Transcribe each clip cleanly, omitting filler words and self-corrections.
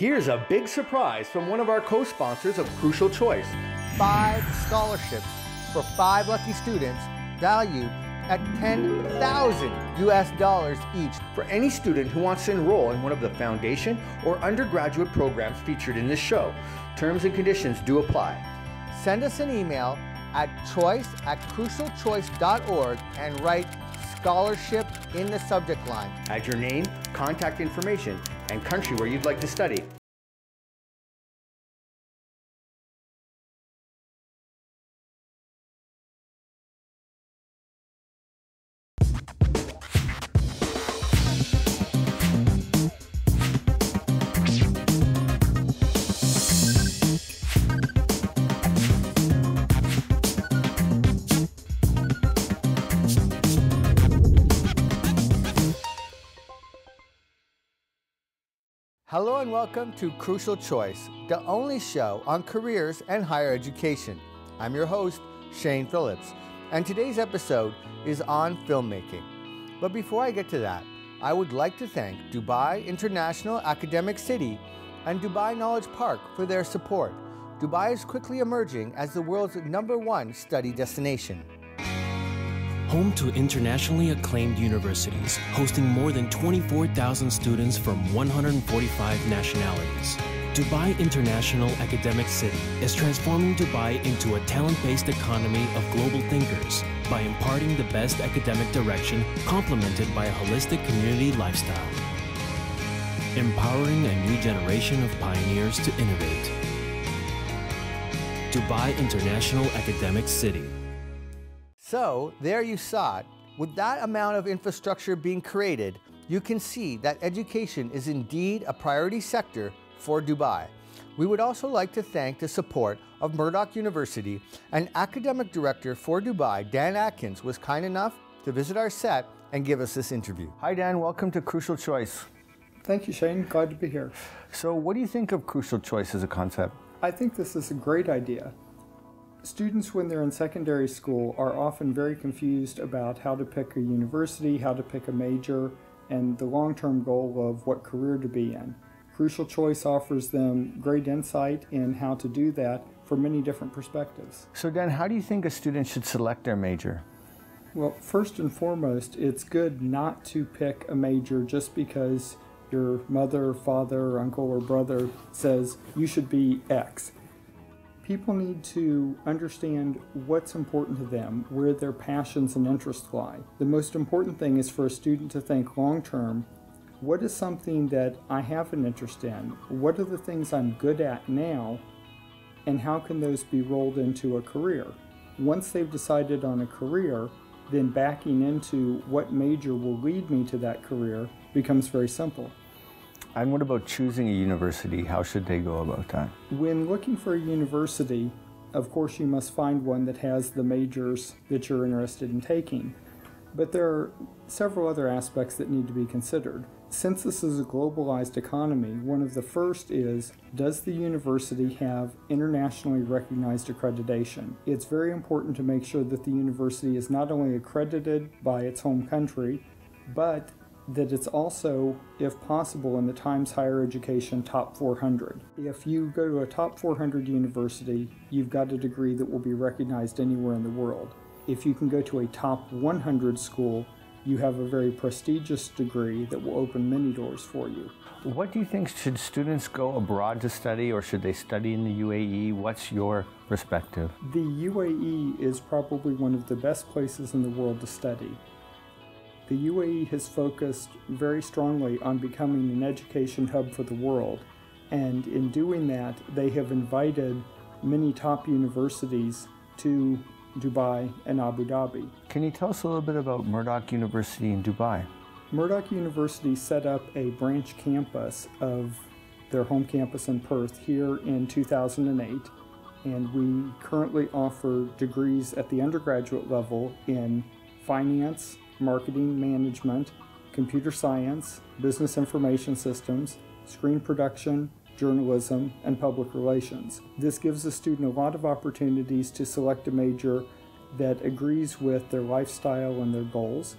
Here's a big surprise from one of our co-sponsors of Crucial Choice. 5 scholarships for 5 lucky students valued at $10,000 each for any student who wants to enroll in one of the foundation or undergraduate programs featured in this show. Terms and conditions do apply. Send us an email at choice@crucialchoice.org and write scholarship in the subject line. Add your name, contact information, and country where you'd like to study. Hello and welcome to Crucial Choice, the only show on careers and higher education. I'm your host, Shane Phillips, and today's episode is on filmmaking. But before I get to that, I would like to thank Dubai International Academic City and Dubai Knowledge Park for their support. Dubai is quickly emerging as the world's #1 study destination. Home to internationally acclaimed universities, hosting more than 24,000 students from 145 nationalities. Dubai International Academic City is transforming Dubai into a talent-based economy of global thinkers by imparting the best academic direction complemented by a holistic community lifestyle. Empowering a new generation of pioneers to innovate. Dubai International Academic City. So, there you saw it. With that amount of infrastructure being created, you can see that education is indeed a priority sector for Dubai. We would also like to thank the support of Murdoch University, and Academic Director for Dubai, Dan Atkins, was kind enough to visit our set and give us this interview. Hi Dan, welcome to Crucial Choice. Thank you, Shane. Glad to be here. So what do you think of Crucial Choice as a concept? I think this is a great idea. Students, when they're in secondary school, are often very confused about how to pick a university, how to pick a major, and the long-term goal of what career to be in. Crucial Choice offers them great insight in how to do that from many different perspectives. So Dan, how do you think a student should select their major? Well, first and foremost, it's good not to pick a major just because your mother, father, uncle, or brother says you should be X. People need to understand what's important to them, where their passions and interests lie. The most important thing is for a student to think long-term, what is something that I have an interest in? What are the things I'm good at now? And how can those be rolled into a career? Once they've decided on a career, then backing into what major will lead me to that career becomes very simple. And what about choosing a university? How should they go about that? When looking for a university, of course you must find one that has the majors that you're interested in taking. But there are several other aspects that need to be considered. Since this is a globalized economy, one of the first is, does the university have internationally recognized accreditation? It's very important to make sure that the university is not only accredited by its home country, but that it's also, if possible, in the Times Higher Education Top 400. If you go to a Top 400 university, you've got a degree that will be recognized anywhere in the world. If you can go to a Top 100 school, you have a very prestigious degree that will open many doors for you. What do you think, should students go abroad to study or should they study in the UAE? What's your perspective? The UAE is probably one of the best places in the world to study. The UAE has focused very strongly on becoming an education hub for the world, and in doing that, they have invited many top universities to Dubai and Abu Dhabi. Can you tell us a little bit about Murdoch University in Dubai? Murdoch University set up a branch campus of their home campus in Perth here in 2008, and we currently offer degrees at the undergraduate level in finance, marketing management, computer science, business information systems, screen production, journalism, and public relations. This gives a student a lot of opportunities to select a major that agrees with their lifestyle and their goals.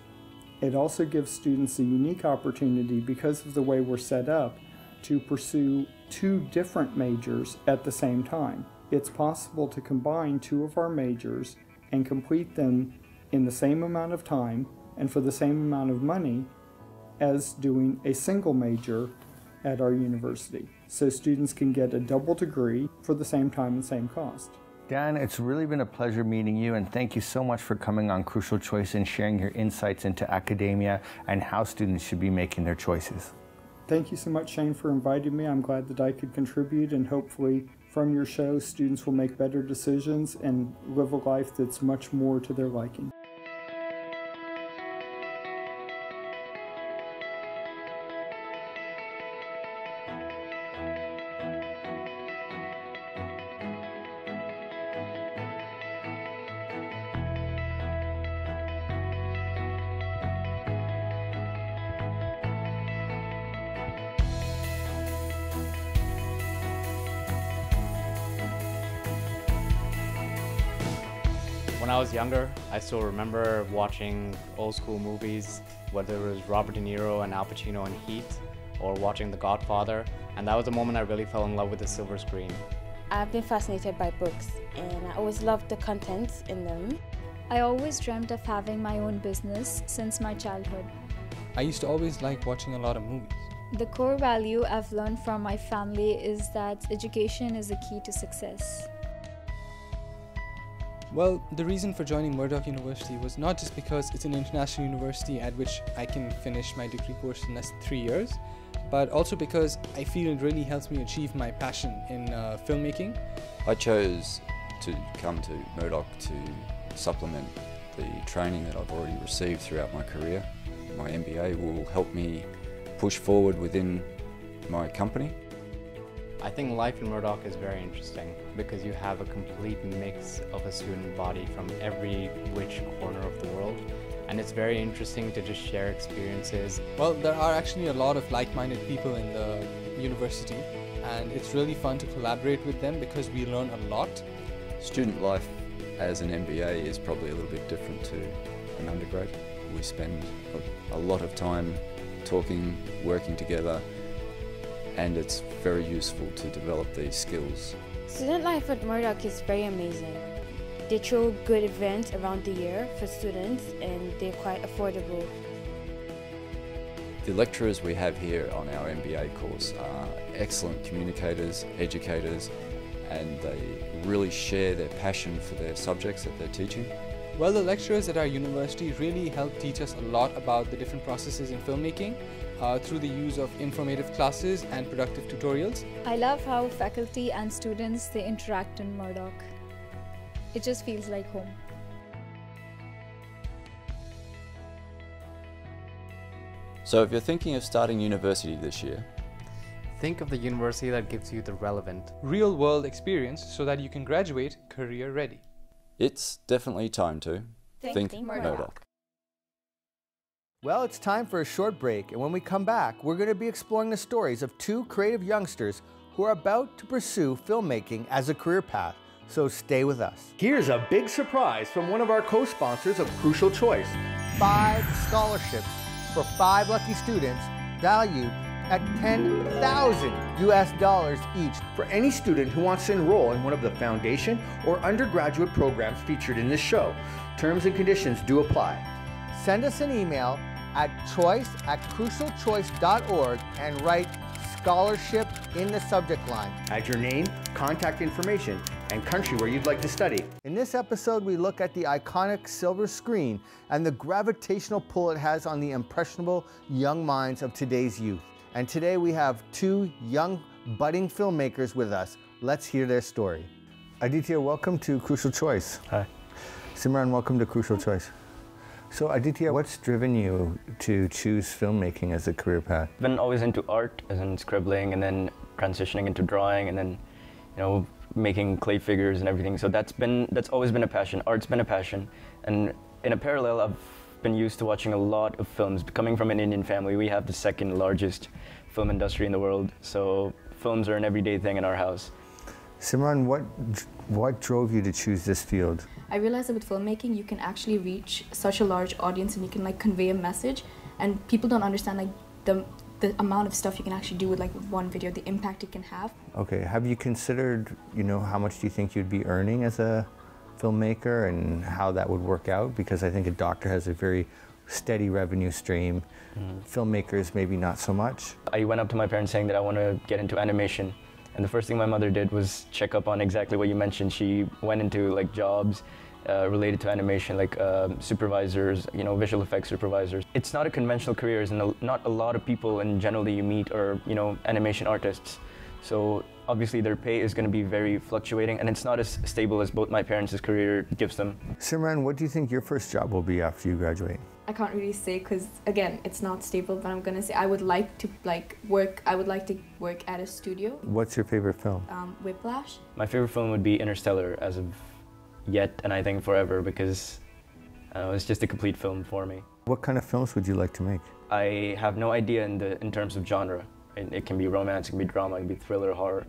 It also gives students a unique opportunity, because of the way we're set up, to pursue two different majors at the same time. It's possible to combine two of our majors and complete them in the same amount of time and for the same amount of money as doing a single major at our university. So students can get a double degree for the same time and same cost. Dan, it's really been a pleasure meeting you, and thank you so much for coming on Crucial Choice and sharing your insights into academia and how students should be making their choices. Thank you so much, Shane, for inviting me. I'm glad that I could contribute, and hopefully from your show, students will make better decisions and live a life that's much more to their liking. When I was younger, I still remember watching old school movies, whether it was Robert De Niro and Al Pacino in Heat, or watching The Godfather, and that was the moment I really fell in love with the silver screen. I've been fascinated by books, and I always loved the contents in them. I always dreamt of having my own business since my childhood. I used to always like watching a lot of movies. The core value I've learned from my family is that education is the key to success. Well, the reason for joining Murdoch University was not just because it's an international university at which I can finish my degree course in less than 3 years, but also because I feel it really helps me achieve my passion in filmmaking. I chose to come to Murdoch to supplement the training that I've already received throughout my career. My MBA will help me push forward within my company. I think life in Murdoch is very interesting because you have a complete mix of a student body from every which corner of the world, and it's very interesting to just share experiences. Well, there are actually a lot of like-minded people in the university, and it's really fun to collaborate with them because we learn a lot. Student life as an MBA is probably a little bit different to an undergrad. We spend a lot of time talking, working together, and it's very useful to develop these skills. Student life at Murdoch is very amazing. They throw good events around the year for students, and they're quite affordable. The lecturers we have here on our MBA course are excellent communicators, educators, and they really share their passion for their subjects that they're teaching. Well, the lecturers at our university really help teach us a lot about the different processes in filmmaking through the use of informative classes and productive tutorials. I love how faculty and students, they interact in Murdoch. It just feels like home. So if you're thinking of starting university this year, Think of the university that gives you the relevant, real-world experience so that you can graduate career ready. it's definitely time to think Murdoch. Murdoch. Well, it's time for a short break, and when we come back, we're going to be exploring the stories of two creative youngsters who are about to pursue filmmaking as a career path. So stay with us. Here's a big surprise from one of our co-sponsors of Crucial Choice. 5 scholarships for 5 lucky students valued at $10,000 each for any student who wants to enroll in one of the foundation or undergraduate programs featured in this show. Terms and conditions do apply. Send us an email at choice@crucialchoice.org and write scholarship in the subject line. Add your name, contact information, and country where you'd like to study. In this episode, we look at the iconic silver screen and the gravitational pull it has on the impressionable young minds of today's youth. And today we have 2 young budding filmmakers with us. Let's hear their story. Adithya, welcome to Crucial Choice. Hi. Simran, welcome to Crucial Choice. So Adithya, what's driven you to choose filmmaking as a career path? I've been always into art, as in scribbling, and then transitioning into drawing, and then, making clay figures and everything. So that's always been a passion. Art's been a passion, and in a parallel, I've been used to watching a lot of films. Coming from an Indian family, we have the 2nd largest film industry in the world. So films are an everyday thing in our house. Simran, what drove you to choose this field? I realized that with filmmaking, you can actually reach such a large audience and you can convey a message, and people don't understand the the amount of stuff you can actually do with like one video, the impact it can have. Okay, have you considered, how much do you think you'd be earning as a filmmaker and how that would work out? Because I think a doctor has a very steady revenue stream. Filmmakers maybe not so much. I went up to my parents saying that I want to get into animation, and the first thing my mother did was check up on exactly what you mentioned. She went into like jobs related to animation, like supervisors, visual effects supervisors. It's not a conventional career, and not a lot of people in general that you meet are, animation artists. So obviously their pay is going to be very fluctuating, and it's not as stable as both my parents' career gives them. Simran, what do you think your first job will be after you graduate? I can't really say because again, it's not stable, but I'm gonna say I would like to work at a studio. What's your favorite film? Whiplash. My favorite film would be Interstellar as of yet, and I think forever, because it's just a complete film for me. What kind of films would you like to make? I have no idea in terms of genre. It can be romance, it can be drama, it can be thriller, horror.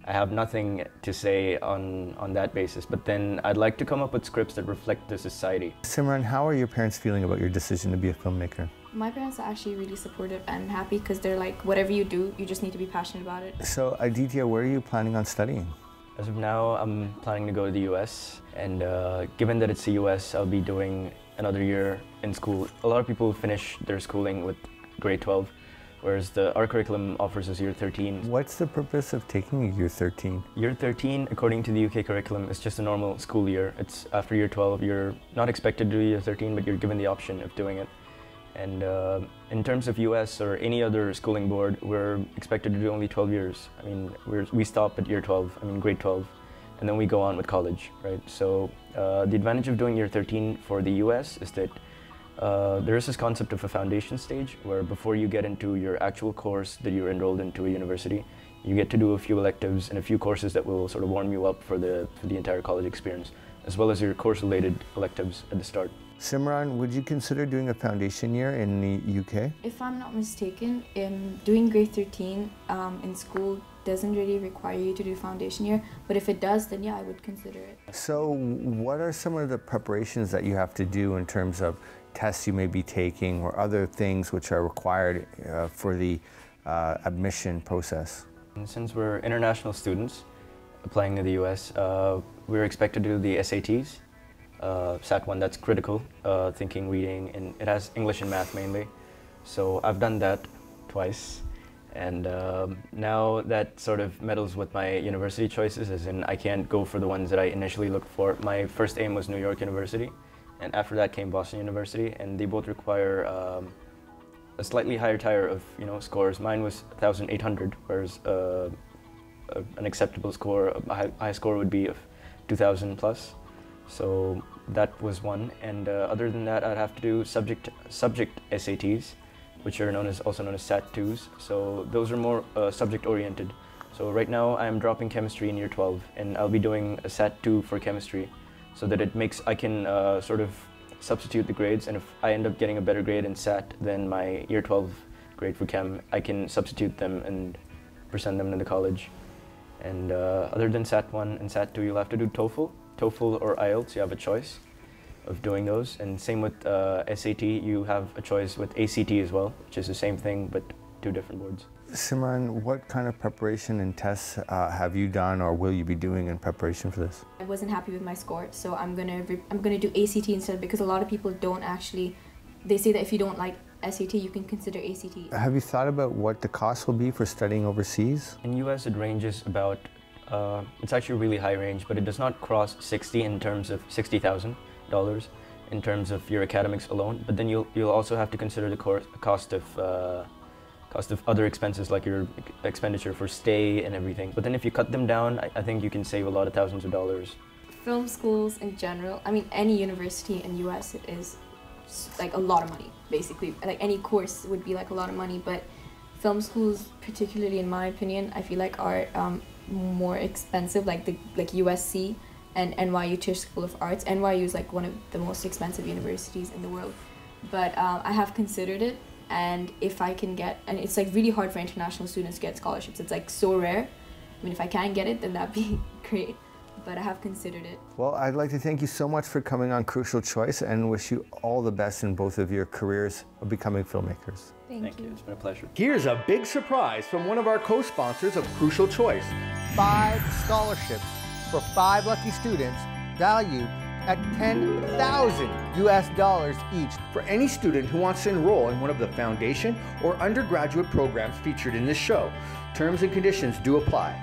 I have nothing to say on that basis, but then I'd like to come up with scripts that reflect the society. Simran, how are your parents feeling about your decision to be a filmmaker? My parents are actually really supportive and happy because they're like, whatever you do, you just need to be passionate about it. So Adithya, where are you planning on studying? As of now, I'm planning to go to the US, and given that it's the US, I'll be doing another year in school. A lot of people finish their schooling with grade 12, whereas our curriculum offers us year 13. What's the purpose of taking year 13? Year 13, according to the UK curriculum, is just a normal school year. It's after year 12, you're not expected to do year 13, but you're given the option of doing it. And in terms of US or any other schooling board, we're expected to do only 12 years. I mean, we stop at year 12, grade 12, and then we go on with college, right? So the advantage of doing year 13 for the US is that there is this concept of a foundation stage where before you get into your actual course that you're enrolled into a university, you get to do a few electives and a few courses that will sort of warm you up for the entire college experience, as well as your course-related electives at the start. Simran, would you consider doing a foundation year in the UK? If I'm not mistaken, doing grade 13 in school doesn't really require you to do foundation year, but if it does, then yeah, I would consider it. So what are some of the preparations that you have to do in terms of tests you may be taking or other things which are required for the admission process? And since we're international students applying to the US, we're expected to do the SATs. SAT 1, that's critical thinking, reading, and it has English and math mainly. So I've done that twice, and now that sort of meddles with my university choices, as in I can't go for the ones that I initially looked for. My first aim was New York University, and after that came Boston University, and they both require a slightly higher tier of scores. Mine was 1,800, whereas an acceptable score, a high score would be of 2,000 plus. So that was one, and other than that, I'd have to do subject SATs, which are also known as SAT 2s. So those are more subject oriented. So right now I'm dropping chemistry in year 12, and I'll be doing a SAT 2 for chemistry, so that I can sort of substitute the grades, and if I end up getting a better grade in SAT than my year 12 grade for chem, I can substitute them and present them to the college. And other than SAT 1 and SAT 2, you'll have to do TOEFL or IELTS. You have a choice of doing those, and same with SAT, you have a choice with ACT as well, which is the same thing but two different boards. Simran, what kind of preparation and tests have you done or will you be doing in preparation for this? I wasn't happy with my score, so I'm gonna do ACT instead, because a lot of people don't actually. They say that if you don't like SAT, you can consider ACT. Have you thought about what the cost will be for studying overseas? In US, it ranges about. It's actually a really high range, but it does not cross $60,000 in terms of your academics alone. But then you'll also have to consider the cost of other expenses, like your expenditure for stay and everything. But then if you cut them down, I think you can save a lot of thousands of dollars. Film schools in general, any university in US is like a lot of money, basically. Like any course would be like a lot of money, but film schools, particularly in my opinion, I feel like are more expensive, like USC and NYU Tisch School of Arts. NYU is like one of the most expensive universities in the world, but I have considered it, and if I can get, and it's like really hard for international students to get scholarships, it's like so rare. If I can get it, then that'd be great, but I have considered it. Well, I'd like to thank you so much for coming on Crucial Choice and wish you all the best in both of your careers of becoming filmmakers. Thank you. Thank you. It's been a pleasure. Here's a big surprise from one of our co-sponsors of Crucial Choice. 5 scholarships for 5 lucky students valued at $10,000 each for any student who wants to enroll in one of the foundation or undergraduate programs featured in this show. Terms and conditions do apply.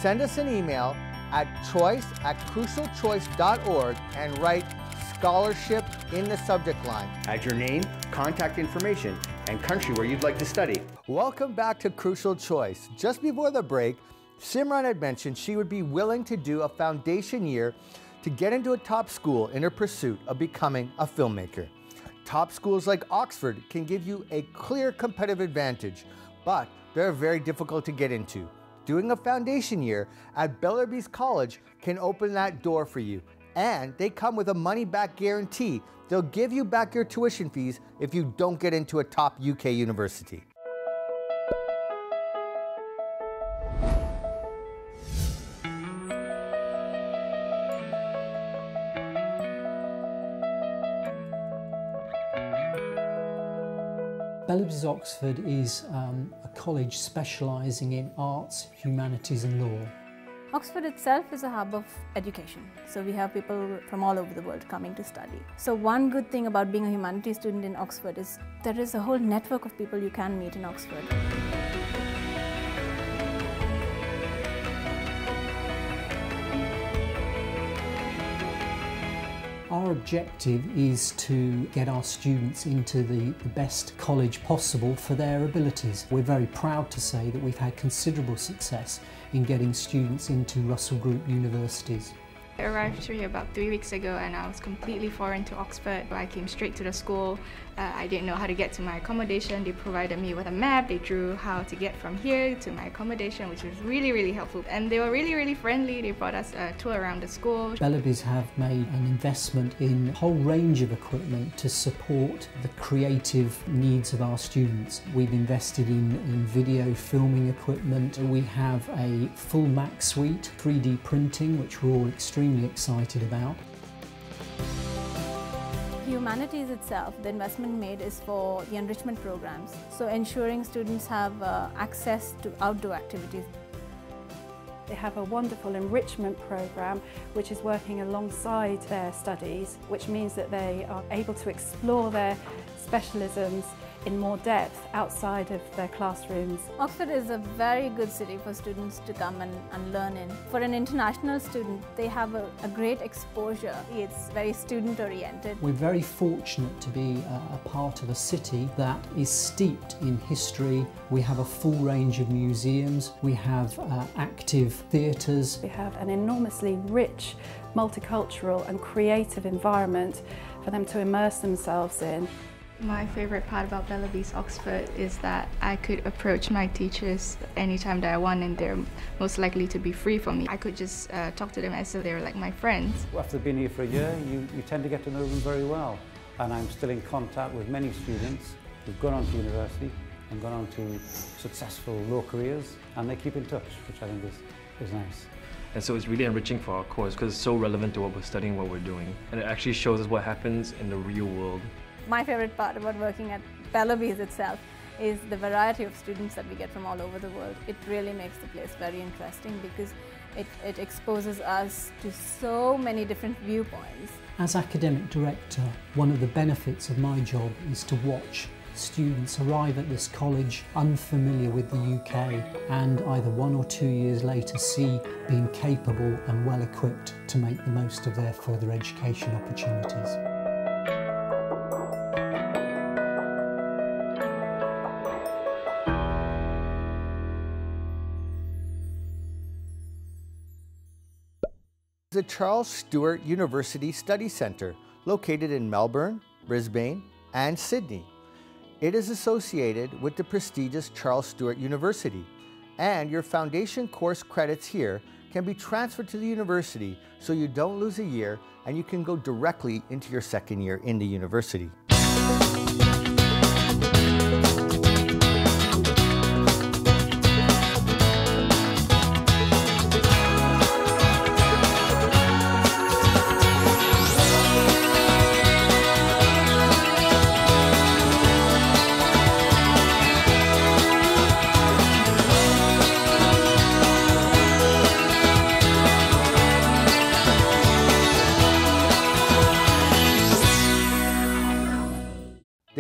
Send us an email at choice@crucialchoice.org and write scholarship in the subject line. Add your name, contact information, and country where you'd like to study. Welcome back to Crucial Choice. Just before the break, Simran had mentioned she would be willing to do a foundation year to get into a top school in her pursuit of becoming a filmmaker. Top schools like Oxford can give you a clear competitive advantage, but they're very difficult to get into. Doing a foundation year at Bellarby's College can open that door for you, and they come with a money-back guarantee. They'll give you back your tuition fees if you don't get into a top UK university. Bellarby's Oxford is a college specialising in arts, humanities and law. Oxford itself is a hub of education, so we have people from all over the world coming to study. So one good thing about being a humanities student in Oxford is there is a whole network of people you can meet in Oxford. Our objective is to get our students into the best college possible for their abilities. We're very proud to say that we've had considerable success in getting students into Russell Group universities. I arrived here about 3 weeks ago and I was completely foreign to Oxford. I came straight to the school. I didn't know how to get to my accommodation. They provided me with a map. They drew how to get from here to my accommodation, which was really, really helpful. And they were really, really friendly. They brought us a tour around the school. Bellarby's have made an investment in a whole range of equipment to support the creative needs of our students. We've invested in video filming equipment. We have a full Mac suite, 3D printing, which we're all extremely excited about. Humanities itself, the investment made is for the enrichment programs, so ensuring students have access to outdoor activities. They have a wonderful enrichment program which is working alongside their studies, which means that they are able to explore their specialisms in more depth outside of their classrooms. Oxford is a very good city for students to come and learn in. For an international student, they have a great exposure. It's very student-oriented. We're very fortunate to be a part of a city that is steeped in history. We have a full range of museums. We have active theatres. We have an enormously rich, multicultural and creative environment for them to immerse themselves in. My favourite part about Bellarby's Oxford is that I could approach my teachers anytime that I want and they're most likely to be free for me. I could just talk to them as if they were like my friends. After being here for a year, you tend to get to know them very well. And I'm still in contact with many students who've gone on to university and gone on to successful law careers, and they keep in touch, which I think is nice. And so it's really enriching for our course because it's so relevant to what we're studying, what we're doing. And it actually shows us what happens in the real world. My favourite part about working at Bellarby's itself is the variety of students that we get from all over the world. It really makes the place very interesting because it exposes us to so many different viewpoints. As academic director, one of the benefits of my job is to watch students arrive at this college unfamiliar with the UK and either 1 or 2 years later see being capable and well equipped to make the most of their further education opportunities. The Charles Sturt University Study Centre, located in Melbourne, Brisbane, and Sydney. It is associated with the prestigious Charles Sturt University, and your foundation course credits here can be transferred to the university so you don't lose a year and you can go directly into your second year in the university.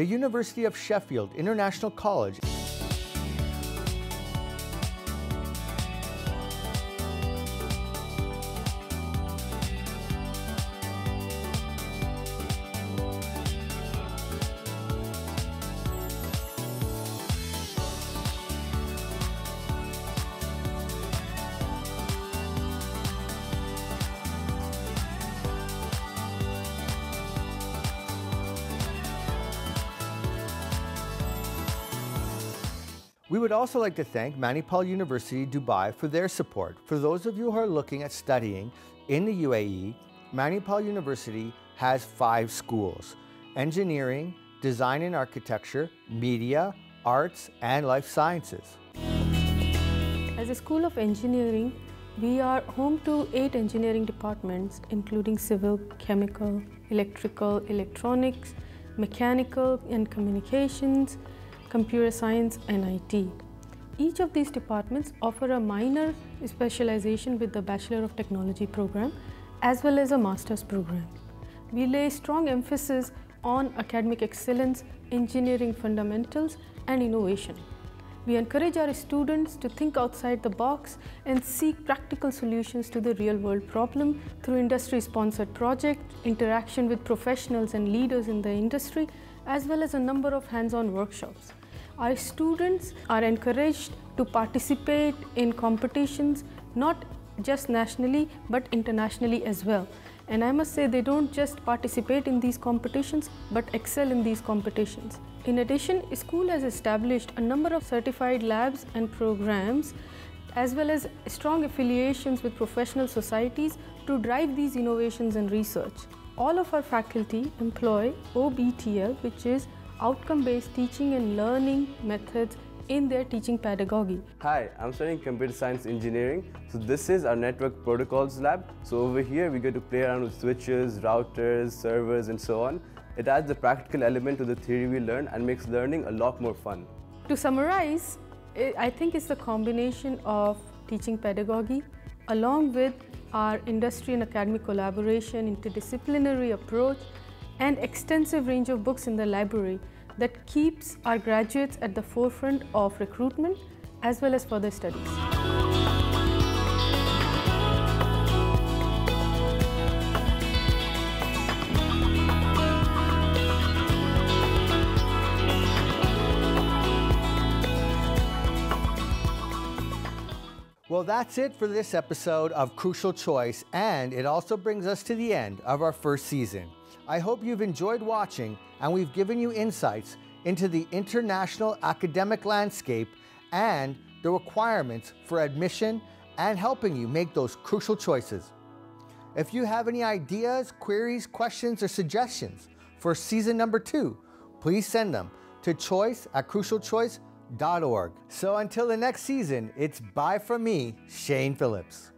the University of Sheffield International College. We would also like to thank Manipal University, Dubai for their support. For those of you who are looking at studying in the UAE, Manipal University has 5 schools: engineering, design and architecture, media, arts, and life sciences. As a school of engineering, we are home to 8 engineering departments, including civil, chemical, electrical, electronics, mechanical and communications, computer science, and IT. Each of these departments offer a minor specialization with the Bachelor of Technology program as well as a master's program. We lay strong emphasis on academic excellence, engineering fundamentals, and innovation. We encourage our students to think outside the box and seek practical solutions to the real-world problem through industry-sponsored projects, interaction with professionals and leaders in the industry, as well as a number of hands-on workshops. Our students are encouraged to participate in competitions, not just nationally but internationally as well. And I must say, they don't just participate in these competitions but excel in these competitions. In addition, the school has established a number of certified labs and programs, as well as strong affiliations with professional societies to drive these innovations and research. All of our faculty employ OBTL, which is outcome-based teaching and learning methods in their teaching pedagogy. Hi, I'm studying computer science engineering. So this is our network protocols lab. So over here we get to play around with switches, routers, servers, and so on. It adds the practical element to the theory we learn and makes learning a lot more fun. To summarize, I think it's the combination of teaching pedagogy along with our industry and academic collaboration, interdisciplinary approach, and extensive range of books in the library that keeps our graduates at the forefront of recruitment as well as further studies. Well, that's it for this episode of Crucial Choice, and it also brings us to the end of our first season. I hope you've enjoyed watching, and we've given you insights into the international academic landscape and the requirements for admission and helping you make those crucial choices. If you have any ideas, queries, questions, or suggestions for season number 2, please send them to choice@crucialchoice.org. So until the next season, it's bye from me, Shane Phillips.